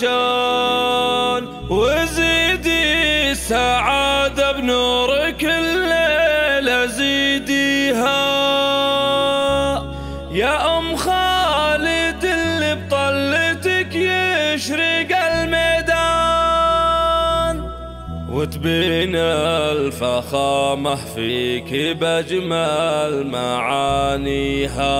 شان وزيدي السعادة بنورك الليلة زيديها يا أم خالد اللي بطلتك يشرق الميدان وتبين الفخامة فيك بأجمل معانيها.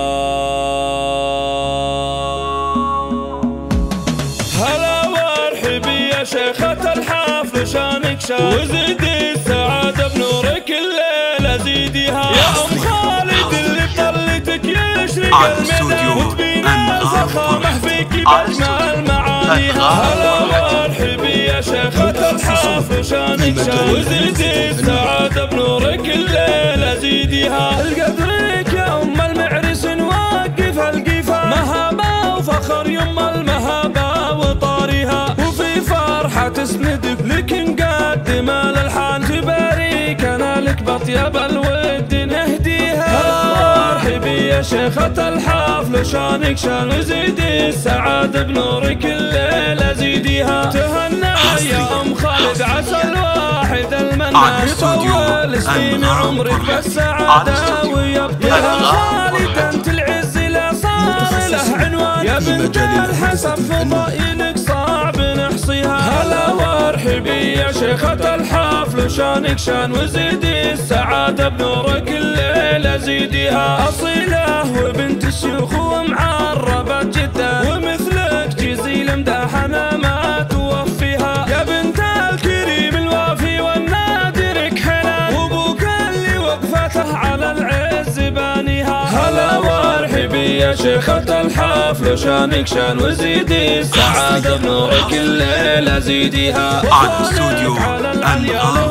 هلا وارحبي يا شيخة الحفل شانك شان وزيدي السعادة بنورك الليلة زيديها يا أم خالد اللي بطلتك يشرق الميدان وتبين الفخامة فيك بأجمل معانيها. هلا وارحبي يا شيخة الحفل شانك شان وزيدي السعادة بنورك الليلة زيديها القدرك يا أم المعرس نوقف القفا مهابة وفخر يما المهابة وطارها وفي فرحة تسندك لك نقدم الألحان تبارك أنا لك بطيب الود نهديها. مرحبي يا شيخة الحفل شانك شان وزيدي السعادة بنورك الليلة زيديها تهنى يا أم خالد عسى الواحد المنان يطول سنين عمرك بالسعادة ويبقى خالد أنت العز لا صار له عنوان يا بنت الحسن فضائلك صعب نحصيها. هلا وارحبي يا شيخة الحفل شانك شان وزيدي السعادة بنورك الليلة زيديها أصيلة وبنت الشيوخ ومعربة جدا ومثلك جزيل مداحنا ما توفيها يا بنت الكريم الوافي والنادر كحنان وابوك اللي وقفته على العز بانيها. هلا وارحبي يا شيخة الحفل شانك شان وزيدي السعادة بنورك الليلة زيديها استوديو أنغام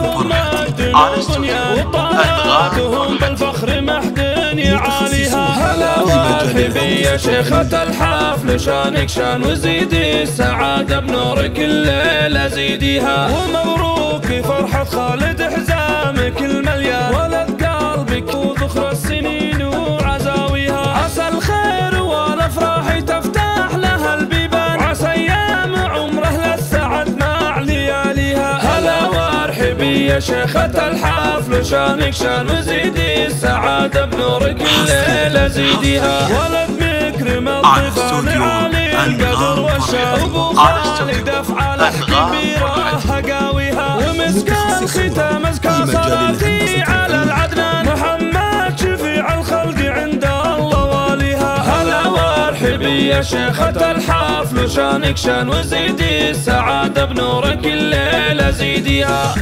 وطلعتهم بالفخر محدن يعاليها. هلا وارحبي يا شيخة الحفل شانك شان وزيدي السعادة بنورك الليلة زيديها ومبروك فرحة خالد حزامك المليان ولد قلبك وذخر السنين وعزاويها عسى الخير والافراح تفتح لها البيبان عسى ايام عمره للسعد مع لياليها. هلا وارحبي يا شيخة الحفل شانك شان وزيدي السعادة بنورك الليلة زيديها ولد مكرم الضيفان عالي القدر والشان ابو خالد افعاله كبيرة هقاويها ومسك الختام ازكى صلاتي على العدنان محمد شفيع الخلق عند الله واليها. هلا وارحبي يا شيخة الحفل شانك شان وزيدي السعادة بنورك الليلة زيديها